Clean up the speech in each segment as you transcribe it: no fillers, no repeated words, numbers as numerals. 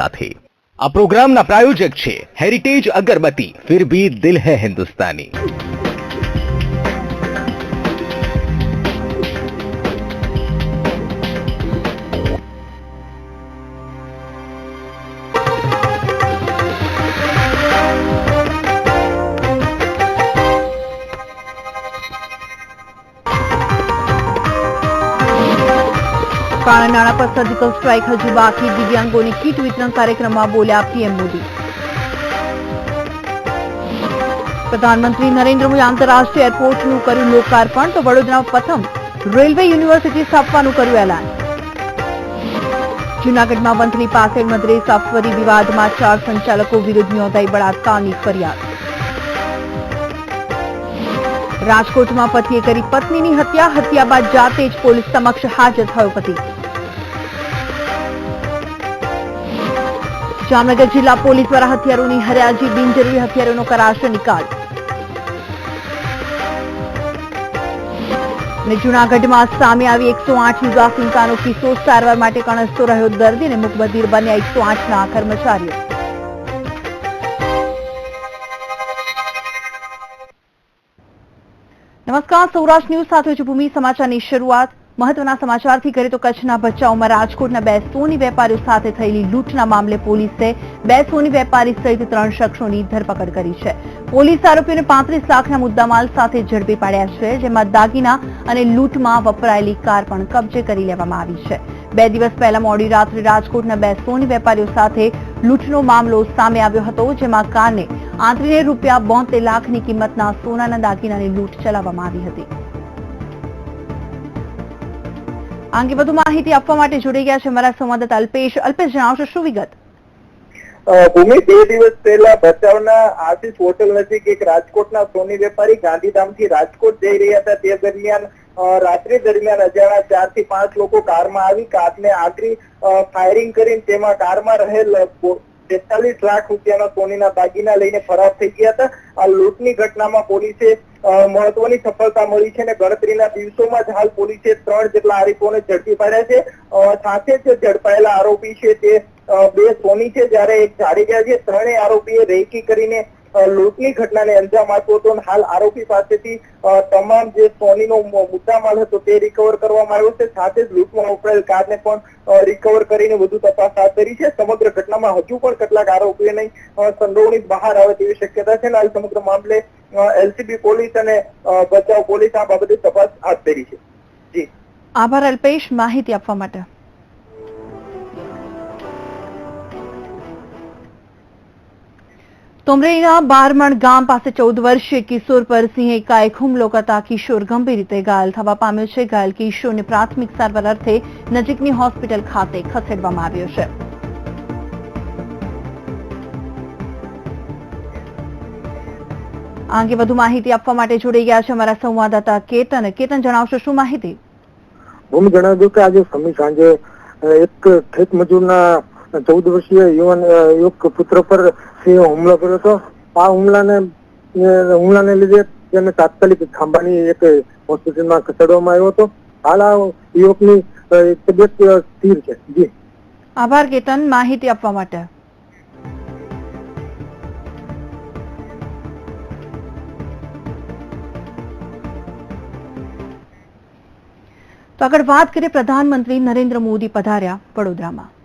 સાથે। આ પ્રોગ્રામના પ્રાયોજક છે હેરિટેજ અગરબત્તી, ફિર ભી દિલ હૈ હિન્દુસ્તાની। કાળા નાણાં પર સર્જિકલ સ્ટ્રાઇક હજુ બાકી, દિવ્યાંગોની કીટ વિતરણ કાર્યક્રમમાં બોલ્યા પીએમ મોદી। પ્રધાનમંત્રી નરેન્દ્ર મોદી આંતરરાષ્ટ્રીય એરપોર્ટનું કર્યું લોકાર્પણ, તો વડોદરામાં પ્રથમ રેલવે યુનિવર્સિટી સ્થાપવાનું કર્યું એલાન। જૂનાગઢમાં વંથલી પાસે મદ્રેસા ફરી વિવાદમાં 4 સંચાલકો વિરુદ્ધ નોંધાઈ બળાત્કારની ફરિયાદ। રાજકોટમાં પતિએ કરી પત્નીની હત્યા, હત્યા બાદ જાતે જ પોલીસ સમક્ષ હાજર થયો પતિ। જામનગર જિલ્લા પોલીસ દ્વારા હથિયારોની હરાજી, બિનજરૂરી હથિયારોનો કરાશે નિકાલ। અને જૂનાગઢમાં સામે આવી 108 ઉદાસીનતાનો કિસ્સો, સારવાર માટે કણસતો રહ્યો દર્દી અને મુકબધિર બન્યા 108ના કર્મચારીઓ। નમસ્કાર, સૌરાષ્ટ્ર ન્યૂઝ સાથે છું ભૂમિ। સમાચારની શરૂઆત મહત્વના સમાચારથી કરીએ તો કચ્છના ભચાઉમાં રાજકોટના 2 સોની વેપારીઓ સાથે થયેલી લૂંટના મામલે પોલીસે 2 સોની વેપારી સહિત 3 શખ્સોની ધરપકડ કરી છે। પોલીસ આરોપીઓને 35 લાખના મુદ્દામાલ સાથે ઝડપી પાડ્યા છે, જેમાં દાગીના અને લૂંટમાં વપરાયેલી કાર પણ કબજે કરી લેવામાં આવી છે। 2 દિવસ પહેલા મોડી રાત્રે રાજકોટના 2 સોની વેપારીઓ સાથે લૂંટનો મામલો સામે આવ્યો હતો, જેમાં કારને આંતરીને રૂપિયા 72 લાખની કિંમતના સોનાના દાગીનાની લૂંટ ચલાવવામાં આવી હતી। આ અંગે વધુ માહિતી આપવા માટે જોડાઈ ગયા છે અમારા સંવાદદાતા અલ્પેશ। અલ્પેશ, જણાવશો શું વિગત? ભૂમિ, 2 દિવસ પહેલા ભચાઉના આશીષ હોટલ નજીક એક રાજકોટના સોની વેપારી ગાંધીધામથી રાજકોટ જઈ રહ્યા હતા। તે દરમિયાન રાત્રિ દરમિયાન અજાણ્યા 4 થી 5 લોકો કારમાં આવી કારને આગરી ફાયરિંગ કરીને તેમાં કારમાં રહેલ 43 લાખ રૂપિયાના સોનીના દાગીના લઈને ફરાર થઈ ગયા હતા। આ લૂંટની ઘટનામાં પોલીસે મહત્વની સફળતા મળી છે અને ગણતરીના દિવસોમાં જ હાલ પોલીસે 3 જેટલા આરોપીઓને ઝડપી પાડ્યા છે। સાથે જ ઝડપાયેલા આરોપી છે તે 2 સોની છે, જ્યારે એક જાડેજા છે। 3 આરોપીએ રેકી કરીને લૂંટની ઘટનાને અંજામ આપ્યો હતો અને હાલ આરોપી પાસેથી તમામ જે સોનીનો મુદ્દામાલ હતો તે રિકવર કરવામાં આવ્યો છે। સાથે જ લૂંટમાં વપરાયેલ કારને પણ રિકવર કરીને વધુ તપાસ હાથ ધરી છે। સમગ્ર ઘટનામાં હજુ પણ કેટલાક આરોપીઓની સંડોવણી બહાર આવે તેવી શક્યતા છે। હાલ સમગ્ર મામલે એલસીબી પોલીસ અને ભચાઉ પોલીસ આ બાબતે તપાસ હાથ ધરી છે। જી, આભાર અલ્પેશ માહિતી આપવા માટે। તોમરેલીના બારમણ ગામ પાસે 14 વર્ષીય કિશોર પર સિંહે એકાએક હુમલો કરતા કિશોર ગંભીર રીતે ઘાયલ થવા પામ્યો છે। ઘાયલ કિશોરને પ્રાથમિક સારવાર અર્થે નજીકની હોસ્પિટલ ખાતે ખસેડવામાં આવ્યો છે। આ અંગે વધુ માહિતી આપવા માટે જોડાઈ ગયા છે અમારા સંવાદદાતા કેતન। કેતન, જણાવશો શું માહિતી? હું જણાવ્યું કે આજે સમી સાંજે એક ખેત મજૂરના 14 વર્ષીય યુવક પુત્ર પર સિંહે હુમલો કર્યો હતો। આ હુમલાને લીધે તેને તાત્કાલિક ખાંભાની એક હોસ્પિટલમાં ખસેડવામાં આવ્યો હતો। હાલ આ યુવકની તબિયત સ્થિર છે। જી, આભાર કેતન માહિતી આપવા માટે। તો આગળ વાત કરીએ, પ્રધાનમંત્રી નરેન્દ્ર મોદી પધાર્યા વડોદરામાં।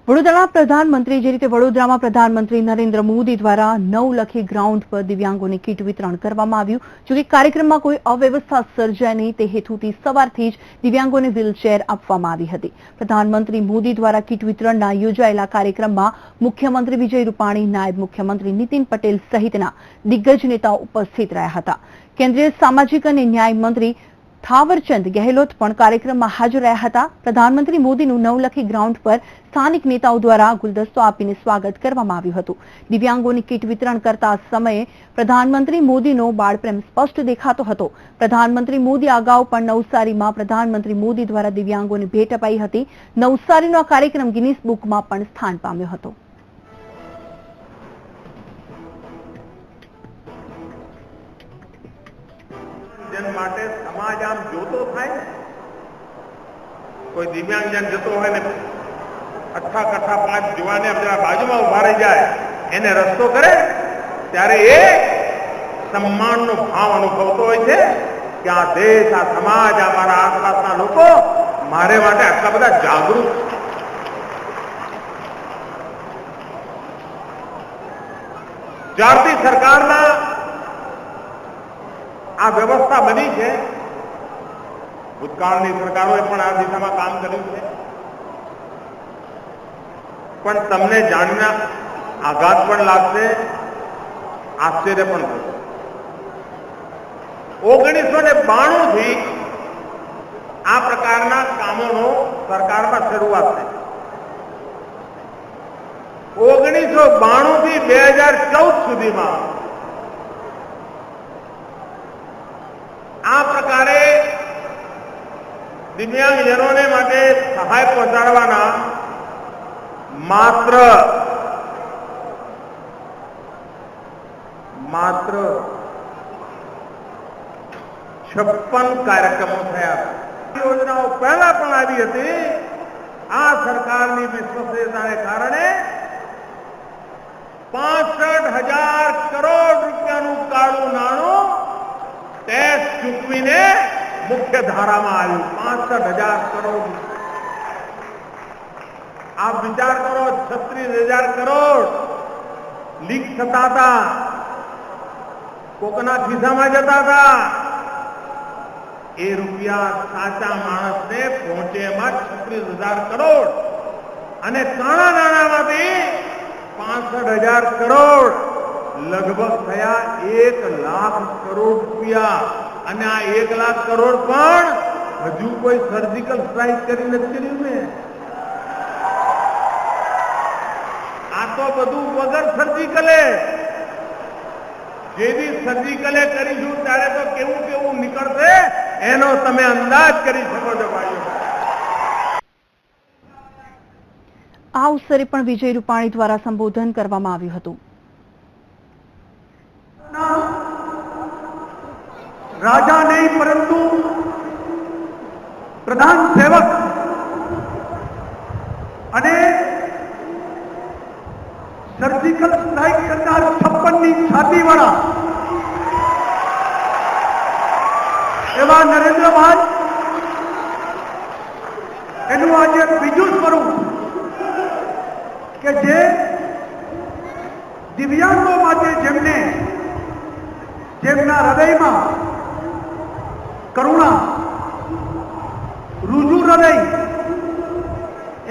વડોદરાના પ્રધાનમંત્રી જે રીતે વડોદરામાં પ્રધાનમંત્રી નરેન્દ્ર મોદી દ્વારા નવલખી ગ્રાઉન્ડ પર દિવ્યાંગોને કીટ વિતરણ કરવામાં આવ્યું। જોકે કાર્યક્રમમાં કોઈ અવ્યવસ્થા સર્જાય નહીં તે હેતુથી સવારથી જ દિવ્યાંગોને વ્હીલચેર આપવામાં આવી હતી। પ્રધાનમંત્રી મોદી દ્વારા કીટ વિતરણના યોજાયેલા કાર્યક્રમમાં મુખ્યમંત્રી વિજય રૂપાણી, નાયબ મુખ્યમંત્રી નીતિન પટેલ સહિતના દિગ્ગજ નેતાઓ ઉપસ્થિત રહ્યા હતા। કેન્દ્રીય સામાજિક અને ન્યાય મંત્રી થાવરચંદ ગેહલોત પણ કાર્યક્રમમાં હાજર રહ્યા હતા. પ્રધાનમંત્રી મોદીનું નવલખી ગ્રાઉન્ડ પર સ્થાનિક નેતાઓ દ્વારા ગુલદસ્તો આપીને સ્વાગત કરવામાં આવ્યું હતું. દિવ્યાંગોની કીટ વિતરણ કરતા સમયે પ્રધાનમંત્રી મોદીનો બાળપ્રેમ સ્પષ્ટ દેખાતો હતો. પ્રધાનમંત્રી મોદી અગાઉ પણ નવસારીમાં પ્રધાનમંત્રી મોદી દ્વારા દિવ્યાંગોને ભેટ અપાઈ હતી. નવસારીનો આ કાર્યક્રમ ગિનીસ બુકમાં પણ સ્થાન પામ્યો હતો. જન માટે સમાજ આમ જોતો થાય ને, કોઈ દિવ્યાંગજન જતો હોય ને અઠ્ઠા કઠ્ઠા 5 જુવાને જરા બાજુમાં ઉભા રહી જાય, એને રસ્તો કરે ત્યારે એ સન્માનનો ભાવ અનુભવતો હોય છે કે આ દેશ, આ સમાજ, આ મારા આસપાસના લોકો મારે માટે આટલા બધા જાગૃત છે. જ્યારથી સરકારના આ વ્યવસ્થા બની છે, ભૂતકાળની સરકારોએ પણ આ દિશામાં કામ કર્યું છે, પણ તમને જાણીને આઘાત પણ લાગશે, આશ્ચર્ય પણ થશે. 1992 થી આ પ્રકારના કામોનો સરકારમાં શરૂઆત થઈ. 1992 થી 2014 સુધીમાં આ પ્રકારે દિવ્યાંગજનોને માટે સહાય પહોંચાડવાના માત્ર 56 કાર્યક્રમો થયા. યોજનાઓ પહેલા પણ આવી હતી. આ સરકારની વિશ્વસનીયતાને કારણે 65,000 કરોડ રૂપિયાનું કાળું નાણું ટેક્સ ચૂકવીને મુખ્ય ધારામાં આવ્યું. 65,000 કરોડ. આપ વિચાર કરો, 36,000 કરોડ લીક થતા હતા, કોકના ખિસ્સામાં જતા હતા. એ રૂપિયા સાચા માણસને પહોંચે એમાં 36,000 કરોડ, અને કાળા નાણામાંથી 65,000 કરોડ લગભગ થયા 1 લાખ કરોડ રૂપિયા. અને આ 1 લાખ કરોડ પણ હજુ કોઈ સર્જિકલ સ્ટ્રાઇક કરી નથી કર્યું ને. આ તો બધું વગર સર્જિકલે. જેવી સર્જિકલે કરીશું ત્યારે તો કેવું કેવું નીકળશે એનો તમે અંદાજ કરી શકો છો ભાઈઓ. આ અવસરે પણ વિજય રૂપાણી દ્વારા સંબોધન કરવામાં આવ્યું હતું. રાજા નહીં પરંતુ પ્રધાન સેવક અને સર્જિકલ સ્ટ્રાઇક કરનાર 56ની છાતીવાળા એવા નરેન્દ્રભાઈ, એનું આજે બીજું સ્વરૂપ કે જે દિવ્યાંગો માટે જેમના હૃદયમાં કરુણા, રુજુ હૃદય,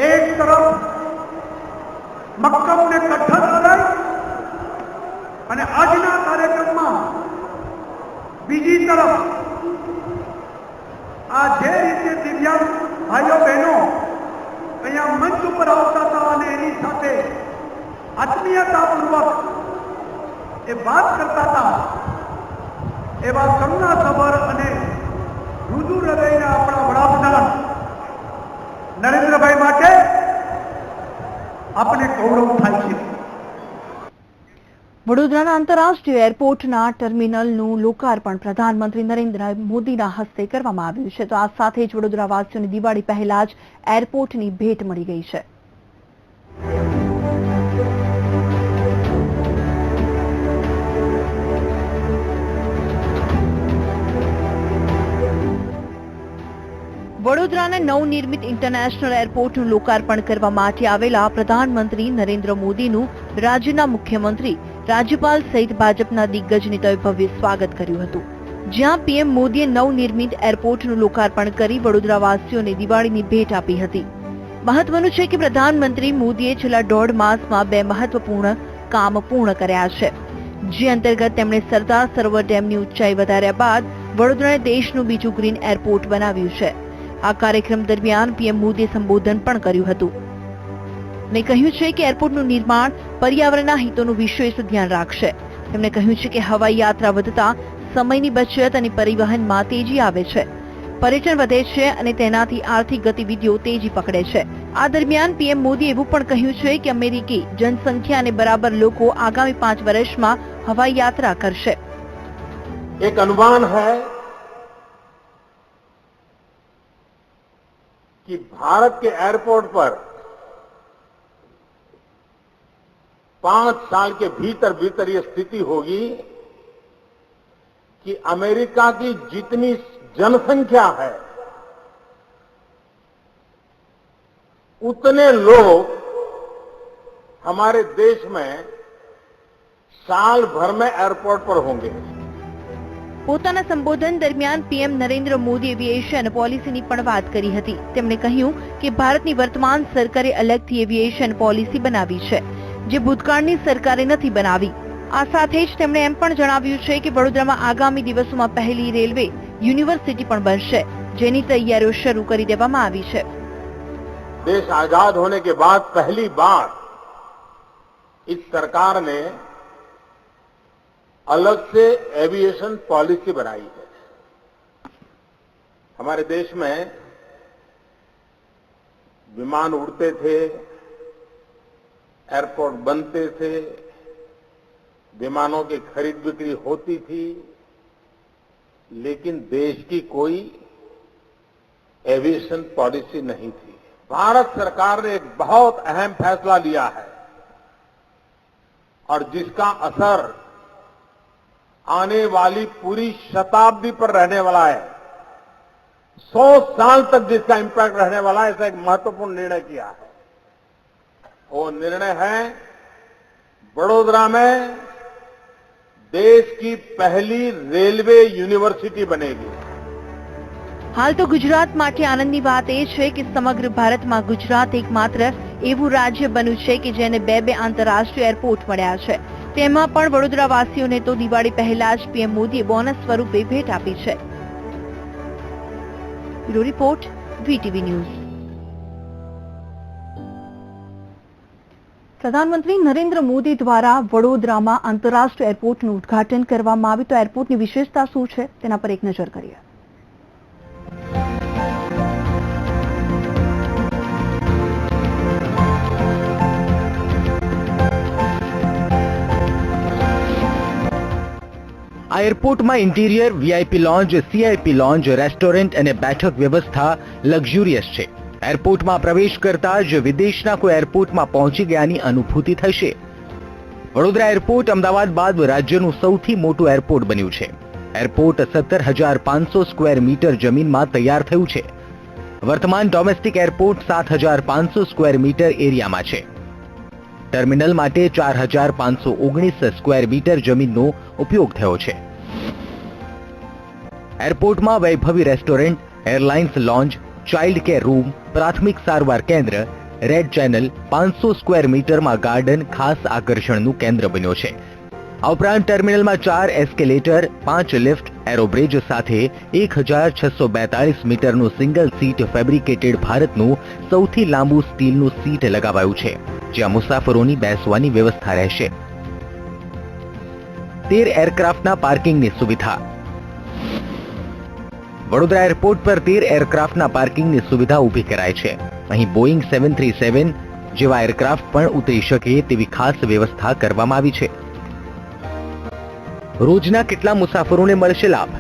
એક તરફ મક્કમ ને કઠણ હૃદય, અને આજના કાર્યક્રમમાં બીજી તરફ આ જે રીતે દિવ્યાંગ ભાઈઓ બહેનો અહીંયા મંચ ઉપર આવતા હતા અને એની સાથે આત્મીયતાપૂર્વક એ વાત કરતા હતા, એવા કરુણાસભર અને રુજુ હૃદયના આપણા વડાપ્રધાન નરેન્દ્રભાઈ માટે આપણે ગૌરવ થાય છે. વડોદરાના આંતરરાષ્ટ્રીય એરપોર્ટના ટર્મિનલનું લોકાર્પણ પ્રધાનમંત્રી નરેન્દ્ર મોદીના હસ્તે કરવામાં આવ્યું છે. તો આ સાથે જ વડોદરાવાસીઓને દિવાળી પહેલા જ એરપોર્ટની ભેટ મળી ગઈ છે. વડોદરાના નવનિર્મિત ઇન્ટરનેશનલ એરપોર્ટનું લોકાર્પણ કરવા માટે આવેલા પ્રધાનમંત્રી નરેન્દ્ર મોદીનું રાજ્યના મુખ્યમંત્રી, રાજ્યપાલ સહિત ભાજપના દિગ્ગજ નેતાઓએ ભવ્ય સ્વાગત કર્યું હતું. જ્યાં પીએમ મોદીએ નવનિર્મિત એરપોર્ટનું લોકાર્પણ કરી વડોદરાવાસીઓને દિવાળીની ભેટ આપી હતી. મહત્વનું છે કે પ્રધાનમંત્રી મોદીએ છેલ્લા 1.5 માસમાં 2 મહત્વપૂર્ણ કામ પૂર્ણ કર્યા છે, જે અંતર્ગત તેમણે સરદાર સરોવર ડેમની ઊંચાઈ વધાર્યા બાદ વડોદરાને દેશનું બીજું ગ્રીન એરપોર્ટ બનાવ્યું છે. આ કાર્યક્રમ દરમિયાન પીએમ મોદીએ સંબોધન પણ કર્યું હતું અને કહ્યું છે કે એરપોર્ટનું નિર્માણ પર્યાવરણના હિતોનું વિશેષ ધ્યાન રાખશે. તેમણે કહ્યું છે કે હવાઈ યાત્રા વધતા સમયની બચત અને પરિવહનમાં તેજી આવે છે, પર્યટન વધે છે અને તેનાથી આર્થિક ગતિવિધિઓ તેજી પકડે છે. આ દરમિયાન પીએમ મોદીએ એવું પણ કહ્યું છે કે અમેરિકી જનસંખ્યા અને બરાબર લોકો આગામી 5 વર્ષમાં હવાઈ યાત્રા કરશે. एक अनुमान है कि भारत के एयरपोर्ट पर 5 साल के भीतर भीतर ये स्थिति होगी कि अमेरिका की जितनी जनसंख्या है उतने लोग हमारे देश में साल भर में एयरपोर्ट पर होंगे. પોતાના સંબોધન દરમિયાન પીએમ નરેન્દ્ર મોદી એવિએશન પોલિસીની પણ વાત કરી હતી. તેમણે કહ્યું કે ભારતની વર્તમાન સરકારે અલગથી એવિએશન પોલિસી બનાવી છે, જે ભૂતકાળની સરકારે નથી બનાવી. આ સાથે જ તેમણે એમ પણ જણાવ્યું છે કે વડોદરામાં આગામી દિવસોમાં પહેલી રેલવે યુનિવર્સિટી પણ બનશે, જેની તૈયારીઓ શરૂ કરી દેવામાં આવી છે. देश आजाद होने के बाद पहली बार इस सरकार ने अलग से एविएशन पॉलिसी बनाई है. हमारे देश में विमान उड़ते थे, एयरपोर्ट बनते थे, विमानों की खरीद बिक्री होती थी, लेकिन देश की कोई एविएशन पॉलिसी नहीं थी. भारत सरकार ने एक बहुत अहम फैसला लिया है और जिसका असर आने वाली पूरी शताब्दी पर रहने वाला है. 100 साल तक जिसका इंपैक्ट रहने वाला है, ऐसा एक महत्वपूर्ण निर्णय किया है. वो निर्णय है वडोदरा में देश की पहली रेलवे यूनिवर्सिटी बनेगी. હાલ તો ગુજરાત માટે આનંદની વાત એ છે કે સમગ્ર ભારતમાં ગુજરાત એકમાત્ર એવું રાજ્ય બન્યું છે કે જેને 2 આંતરરાષ્ટ્રીય એરપોર્ટ મળ્યા છે. તેમાં પણ વડોદરાવાસીઓને તો દિવાળી પહેલા જ પીએમ મોદીએ બોનસ સ્વરૂપે ભેટ આપી છે. Bureau report, VTV news. પ્રધાનમંત્રી નરેન્દ્ર મોદી દ્વારા વડોદરામાં આંતરરાષ્ટ્રીય એરપોર્ટનું ઉદ્ઘાટન કરવામાં આવ્યું. તો એરપોર્ટની વિશેષતા શું છે તેના પર એક નજર કરીએ. આ એરપોર્ટમાં interior, VIP lounge, CIP lounge, restaurant અને બેઠક વ્યવસ્થા લક્ઝુરિયસ છે. એરપોર્ટમાં પ્રવેશ કરતા જ વિદેશના કોઈ એરપોર્ટમાં પહોંચી ગયાની અનુભૂતિ થશે. વડોદરા એરપોર્ટ અમદાવાદ બાદ રાજ્યનું સૌથી મોટું એરપોર્ટ બન્યું છે. એરપોર્ટ 17,500 સ્ક્વેર મીટર જમીનમાં તૈયાર થયું છે. વર્તમાન ડોમેસ્ટિક એરપોર્ટ 7,500 સ્ક્વેર મીટર એરિયામાં છે. ટર્મિનલ માટે 4,519 સ્ક્વેર મીટર જમીનનો ઉપયોગ થયો છે. એરપોર્ટમાં વૈભવી restaurant, airlines lounge, child care room, પ્રાથમિક સારવાર કેન્દ્ર, રેડ ચેનલ, 500 સ્ક્વેર મીટરમાં ગાર્ડન ખાસ આકર્ષણનું કેન્દ્ર બન્યો છે. આ ઉપરાંત ટર્મિનલમાં 4 એસ્કેલેટર, 5 લિફ્ટ, એરોબ્રિજ સાથે 1,642 મીટરનું સિંગલ સીટ ફેબ્રિકેટેડ ભારતનું સૌથી લાંબુ સ્ટીલનું સીટ લગાવાયું છે, જ્યાં મુસાફરોની બેસવાની વ્યવસ્થા રહેશે. 13 એરક્રાફ્ટના પાર્કિંગની સુવિધા. વડોદરા એરપોર્ટ પર 13 એરક્રાફ્ટના પાર્કિંગની સુવિધા ઊભી કરાઈ છે. અહીં બોઈંગ 737 જેવા એરક્રાફ્ટ પણ ઉતરી શકે તેવી ખાસ વ્યવસ્થા કરવામાં આવી છે. રોજના કેટલા મુસાફરોને મળશે લાભ?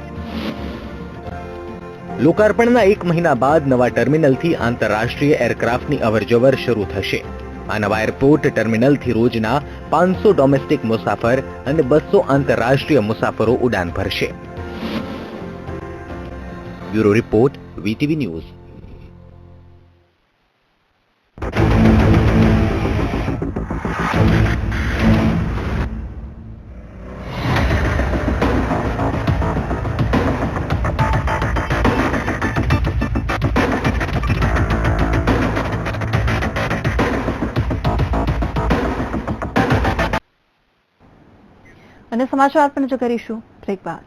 લોકાર્પણના 1 મહિના બાદ નવા ટર્મિનલથી આંતરરાષ્ટ્રીય એરક્રાફ્ટની અવરજવર શરૂ થશે. આ નવા એરપોર્ટ ટર્મિનલથી રોજના 500 ડોમેસ્ટિક મુસાફર અને 200 આંતરરાષ્ટ્રીય મુસાફરો ઉડાન ભરશે. Bureau report, VTV news. અને સમાચાર પણ જો કરીશું બ્રેક બાદ.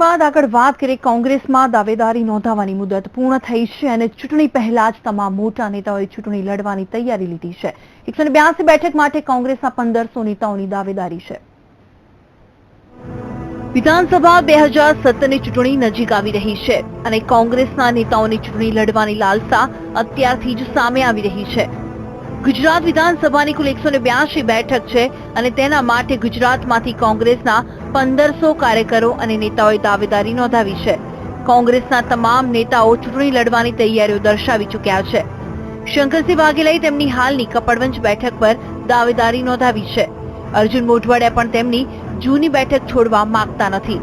બાદ આગળ વાત કરીએ કોંગ્રેસમાં દાવેદારી નોંધાવવાની મુદત પૂર્ણ થઈ છે અને ચૂંટણી પહેલા જ તમામ મોટા નેતાઓએ ચૂંટણી લડવાની તૈયારી લીધી છે. 182 બેઠક માટે કોંગ્રેસના 1500 નેતાઓની દાવેદારી છે. વિધાનસભા 2017ની ચૂંટણી નજીક આવી રહી છે અને કોંગ્રેસના નેતાઓની ચૂંટણી લડવાની લાલસા અત્યારથી જ સામે આવી રહી છે. ગુજરાત વિધાનસભાની કુલ 182 બેઠક છે અને તેના માટે ગુજરાતમાંથી કોંગ્રેસના 1500 કાર્યકરો અને નેતાઓએ દાવેદારી નોંધાવી છે. કોંગ્રેસના તમામ નેતાઓ ચૂંટણી લડવાની તૈયારીઓ દર્શાવી ચૂક્યા છે. શંકરસિંહ વાઘેલાએ તેમની હાલની કપડવંજ બેઠક પર દાવેદારી નોંધાવી છે. અર્જુન મોઢવાડિયા પણ તેમની જૂની બેઠક છોડવા માંગતા નથી.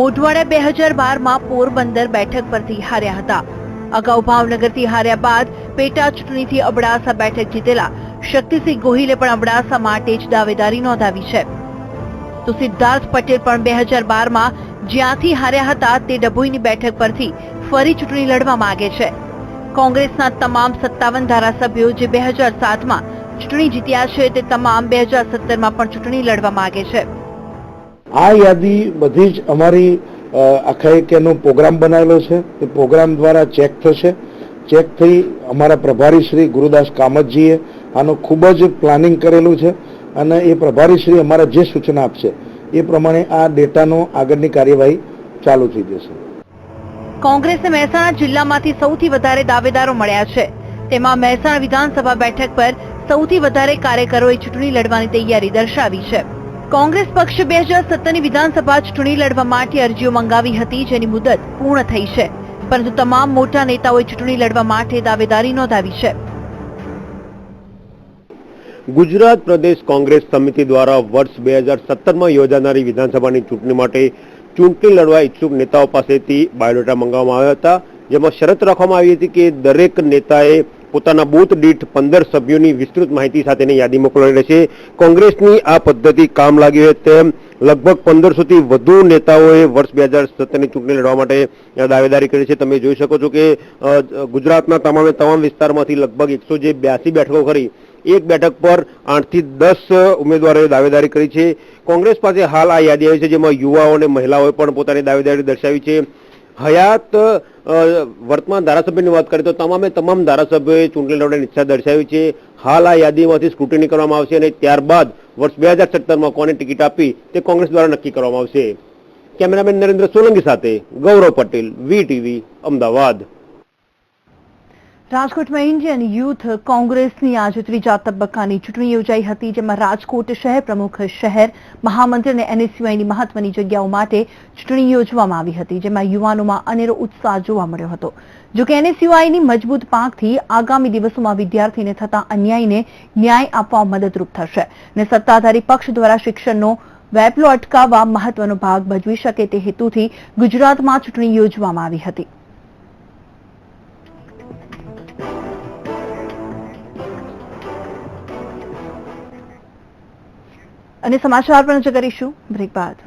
મોઢવાડિયા 2012માં પોરબંદર બેઠક પરથી હાર્યા હતા. અગાઉ ભાવનગરથી હાર્યા બાદ પેટા ચૂંટણીથી અબડાસા બેઠક જીતેલા શક્તિસિંહ ગોહિલે પણ અબડાસા માટે જ દાવેદારી નોંધાવી છે. તો સિદ્ધાર્થ પટેલ પણ 2012માં જ્યાંથી હાર્યા હતા તે ડભોઈની બેઠક પરથી ફરી ચૂંટણી લડવા માંગે છે. કોંગ્રેસના તમામ 57 ધારાસભ્યો જે 2007માં ચૂંટણી જીત્યા છે તે તમામ 2017માં પણ ચૂંટણી લડવા માંગે છે. આ યાદી બધી જ અમારી આખા એક એનો પ્રોગ્રામ બનાવેલો છે. એ પ્રોગ્રામ દ્વારા ચેક થશે. ચેક થઈ અમારા પ્રભારી શ્રી ગુરુદાસ કામતજીએ આનો ખૂબ જ પ્લાનિંગ કરેલું છે અને એ પ્રભારી શ્રી અમારા જે સૂચના આપશે એ પ્રમાણે આ ડેટાનો આગળની કાર્યવાહી ચાલુ થઈ જશે. કોંગ્રેસને મહેસાણા જિલ્લામાંથી સૌથી વધારે દાવેદારો મળ્યા છે. તેમાં મહેસાણા વિધાનસભા બેઠક પર સૌથી વધારે કાર્યકરોએ ચૂંટણી લડવાની તૈયારી દર્શાવી છે. કોંગ્રેસ પક્ષે 2017ની વિધાનસભા ચૂંટણી લડવા માટે અરજીઓ મંગાવી હતી જેની મુદત પૂર્ણ થઈ છે, પરંતુ તમામ મોટા નેતાઓએ ચૂંટણી લડવા માટે દાવેદારી નોંધાવી છે. ગુજરાત પ્રદેશ કોંગ્રેસ સમિતિ દ્વારા વર્ષ 2017માં યોજાનારી વિધાનસભાની ચૂંટણી માટે ચૂંટણી લડવા ઈચ્છુક નેતાઓ પાસેથી બાયોડેટા મંગાવવામાં આવ્યા હતા, જેમાં શરત રાખવામાં આવી હતી કે દરેક નેતાએ પોતાના બૂથ દીઠ 15 સભ્યોની વિસ્તૃત માહિતી સાથેની યાદી મોકલવાની રહેશે. કોંગ્રેસની આ પદ્ધતિ કામ લાગી હોય તેમ લગભગ 1500થી વધુ નેતાઓએ વર્ષ 2017ની ચૂંટણી લડવા માટે દાવેદારી કરી છે. તમે જોઈ શકો છો કે ગુજરાતના તમામ વિસ્તારમાંથી લગભગ 182 બેઠકો ખરી એક બેઠક પર 8 થી 10 ઉમેદવારોએ દાવેદારી કરી છે. કોંગ્રેસ પાસે હાલ આ યાદી આવી છે જેમાં યુવાઓ અને મહિલાઓએ પણ પોતાની દાવેદારી દર્શાવી છે. હયાત વર્તમાન ધારાસભ્યની વાત કરીએ તો તમામ ધારાસભ્યોએ ચૂંટણી લડવાની ઈચ્છા દર્શાવી છે. હાલ આ યાદીમાંથી સ્ક્રુટિની કરવામાં આવશે અને ત્યારબાદ વર્ષ 2017માં કોને ટિકિટ આપી તે કોંગ્રેસ દ્વારા નક્કી કરવામાં આવશે. કેમેરામેન નરેન્દ્ર સોલંકી સાથે ગૌરવ પટેલ, VTV, અમદાવાદ. રાજકોટમાં ઇન્ડિયન યુથ કોંગ્રેસની આજે ત્રીજા તબક્કાની ચૂંટણી યોજાઈ હતી, જેમાં રાજકોટ શહેર પ્રમુખ, શહેર મહામંત્રી અને NSUIની મહત્વની જગ્યાઓ માટે ચૂંટણી યોજવામાં આવી હતી, જેમાં યુવાનોમાં અનેરો ઉત્સાહ જોવા મળ્યો હતો. જોકે NSUIની મજબૂત પાંખથી આગામી દિવસોમાં વિદ્યાર્થીને થતા અન્યાયને ન્યાય આપવા મદદરૂપ થશે અને સત્તાધારી પક્ષ દ્વારા શિક્ષણનો વેપલો અટકાવવા મહત્વનો ભાગ ભજવી શકે તે હેતુથી ગુજરાતમાં ચૂંટણી યોજવામાં આવી હતી. અને સમાચાર પર નજર કરીશું બ્રેક બાદ.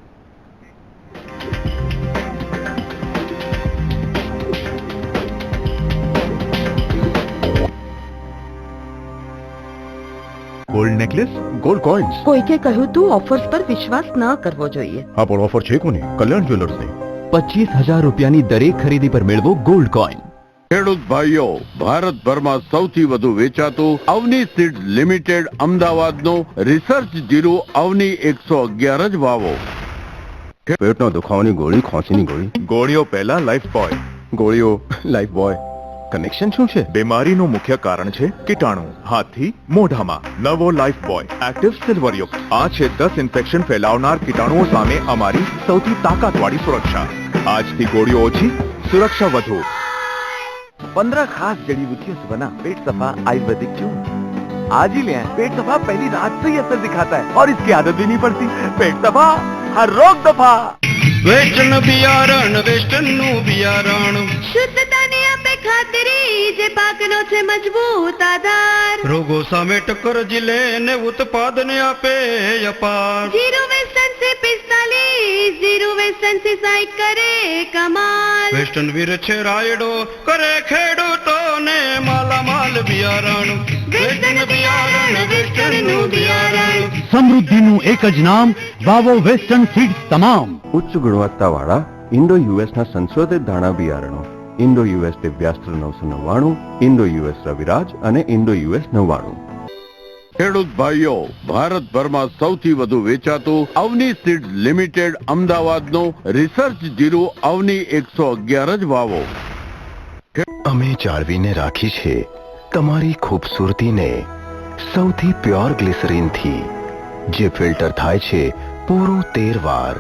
Gold necklace, gold coins. કોઈકે કહ્યું તું ઓફર્સ પર વિશ્વાસ ન કરવો જોઈએ. હા, પણ ઓફર છે કોની? કલ્યાણ જ્વેલર્સની. 25,000 રૂપિયાની દરેક ખરીદી પર મેળવો ગોલ્ડ કોઇન. ખેડૂત ભાઈઓ, ભારતભરમાં સૌથી વધુ વેચાતું અવની સીડ લિમિટેડ અમદાવાદનું રિસર્ચ જીરું અવની 111 જ વાવો. પેટનો દુખાવાની ગોળી, ખાંસીની ગોળી. ગોળીઓ પહેલા લાઈફ બોય. ગોળીઓ લાઈફ બોય. કનેક્શન શું છે? બીમારીનું મુખ્ય કારણ છે કીટાણુ હાથથી મોઢામાં. નવો લાઈફ બોય એક્ટિવ સિલ્વર યુક્ત. આ છે 10 ઇન્ફેક્શન ફેલાવનાર કીટાણુઓ સામે અમારી સૌથી તાકાતવાળી સુરક્ષા. આજથી ગોળીઓ ઓછી, સુરક્ષા વધુ. 15 खास जड़ी बूटियों से बना पेट सफा आयुर्वेदिक चूर्ण आज ही ले आए। पेट सफा पहली रात से ही असर दिखाता है और इसकी आदत भी नहीं पड़ती। पेट सफा हर रोग दफा। वेस्टर्न बियारण, वेस्टर्न નું બિયારણ શુદ્ધતાની આપે ખાતરી જે પાકનો છે મજબૂત આધાર. રોગો સામે ટક્કર જીલે ને ઉત્પાદન આપે અપાર. જીરો વેસ્ટર્ન से 45, जीरो वेस्टर्न से 60 करे कमाल. વેસ્ટર્ન વીર છે રાયડો કરે ખેડૂતો ને માલામાલ બિયારણ. વેસ્ટર્ન બિયારણ, વેસ્ટર્ન નું બિયારણ. સમૃદ્ધિનું એક જ નામ વાવો વેસ્ટર્ન સીડ્સ તમામ. ઉચ્ચ ગુણવત્તાવાળા ઇન્ડો યુએસના સંશોધિત દાણા બિયારણો, ઇન્ડો યુએસ દિવ્યાસ્ત્ર 999, ઇન્ડો યુએસ રવિરાજ અને ઇન્ડો યુએસ 99. ખેડૂત ભાઈઓ, ભારતભરમાં સૌથી વધુ વેચાતું અવની સીડ લિમિટેડ અમદાવાદનું રિસર્ચ જીરું અવની 111 જ વાવો. અમે જાળવીને રાખી છે તમારી ખૂબસૂરતીને સૌથી પ્યોર ગ્લિસરીનથી, જે ફિલ્ટર થાય છે પૂરું 13 વાર,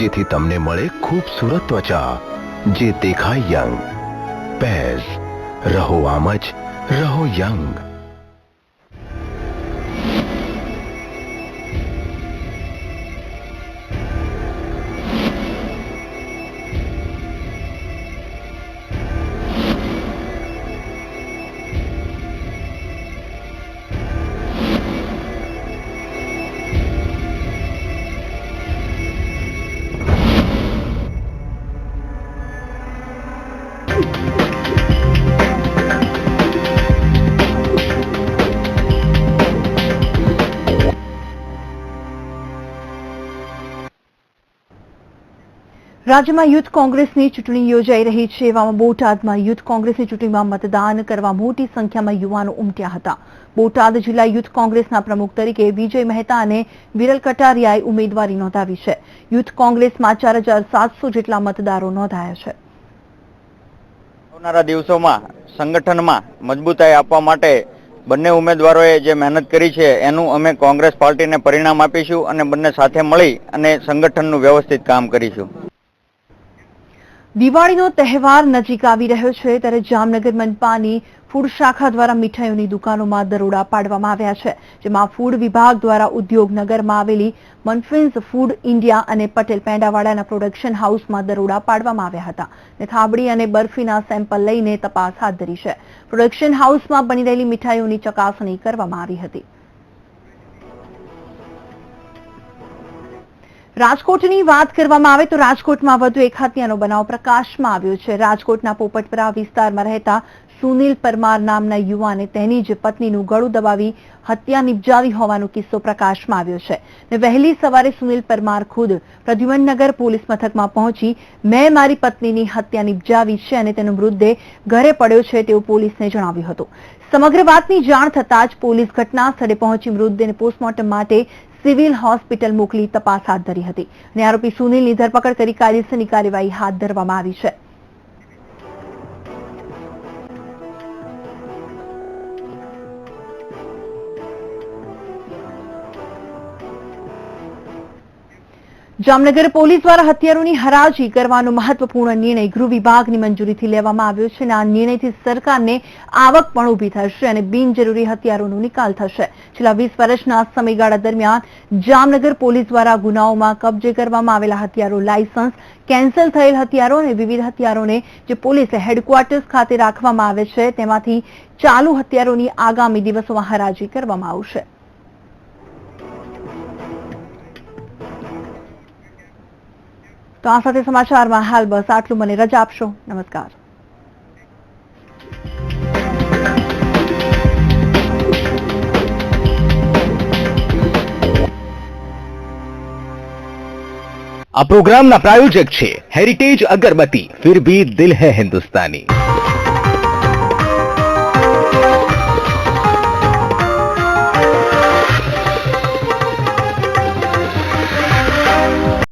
જેથી તમને મળે ખૂબસૂરત ત્વચા જે દેખાય યંગ. પેઝ, રહો આમ જ, રહો યંગ. રાજ્યમાં યુથ કોંગ્રેસની ચૂંટણી યોજાઈ રહી છે. એવામાં બોટાદમાં યુથ કોંગ્રેસની ચૂંટણીમાં મતદાન કરવા મોટી સંખ્યામાં યુવાનો ઉમટ્યા હતા. બોટાદ જિલ્લા યુથ કોંગ્રેસના પ્રમુખ તરીકે વિજય મહેતા અને વિરલ કટારિયાએ ઉમેદવારી નોંધાવી છે. યુથ કોંગ્રેસમાં 4700 જેટલા મતદારો નોંધાયા છે. આવનારા દિવસોમાં સંગઠનમાં મજબૂતાઈ આપવા માટે બંને ઉમેદવારોએ જે મહેનત કરી છે એનું અમે કોંગ્રેસ પાર્ટીને પરિણામ આપીશું અને બંને સાથે મળી અને સંગઠનનું વ્યવસ્થિત કામ કરીશું. દિવાળીનો તહેવાર નજીક આવી રહ્યો છે ત્યારે જામનગર મનપાની ફૂડ શાખા દ્વારા મીઠાઈઓની દુકાનોમાં દરોડા પાડવામાં આવ્યા છે, જેમાં ફૂડ વિભાગ દ્વારા ઉદ્યોગનગરમાં આવેલી મનફિન્સ ફૂડ ઇન્ડિયા અને પટેલ પેંડાવાડાના પ્રોડક્શન હાઉસમાં દરોડા પાડવામાં આવ્યા હતા અને થાબડી અને બરફીના સેમ્પલ લઈને તપાસ હાથ ધરી છે. પ્રોડક્શન હાઉસમાં બની રહેલી મીઠાઈઓની ચકાસણી કરવામાં આવી હતી. રાજકોટની વાત કરવામાં આવે તો રાજકોટમાં વધુ એક હત્યાનો બનાવ પ્રકાશમાં આવ્યો છે. રાજકોટના પોપટપરા વિસ્તારમાં રહેતા સુનિલ પરમાર નામના યુવાને તેની જ પત્નીનું ગળું દબાવી હત્યા નિપજાવી હોવાનો કિસ્સો પ્રકાશમાં આવ્યો છે. વહેલી સવારે સુનિલ પરમાર ખુદ પ્રદ્યુમનનગર પોલીસ મથકમાં પહોંચી મેં મારી પત્નીની હત્યા નિપજાવી છે અને તેનો મૃતદેહ ઘરે પડ્યો છે તેવું પોલીસને જણાવ્યું હતું. સમગ્ર વાતની જાણ થતાં જ પોલીસ ઘટના સ્થળે પહોંચી મૃતદેહને પોસ્ટમોર્ટમ માટે સિવિલ હોસ્પિટલ મોકલી તપાસ હાથ ધરી હતી અને આરોપી સુનિલની ધરપકડ કરી કાયદેસરની કાર્યવાહી હાથ ધરવામાં આવી છે. જામનગર પોલીસ દ્વારા હથિયારોની હરાજી કરવાનો મહત્વપૂર્ણ નિર્ણય ગૃહ વિભાગની મંજૂરીથી લેવામાં આવ્યો છે અને આ નિર્ણયથી સરકારને આવક પણ ઊભી થશે અને બિનજરૂરી હથિયારોનો નિકાલ થશે. છેલ્લા 20 વર્ષના સમયગાળા દરમિયાન જામનગર પોલીસ દ્વારા ગુનાઓમાં કબજે કરવામાં આવેલા હથિયારો, લાયસન્સ કેન્સલ થયેલ હથિયારો અને વિવિધ હથિયારોને જે પોલીસે હેડક્વાર્ટર્સ ખાતે રાખવામાં આવે છે તેમાંથી ચાલુ હથિયારોની આગામી દિવસોમાં હરાજી કરવામાં આવશે. તો આ સાથે સમાચારમાં હાલ બસ આટલું. મને રજા આપશો. નમસ્કાર. આ પ્રોગ્રામના પ્રાયોજક છે હેરિટેજ અગરબત્તી, ફિર ભી દિલ હૈ હિન્દુસ્તાની.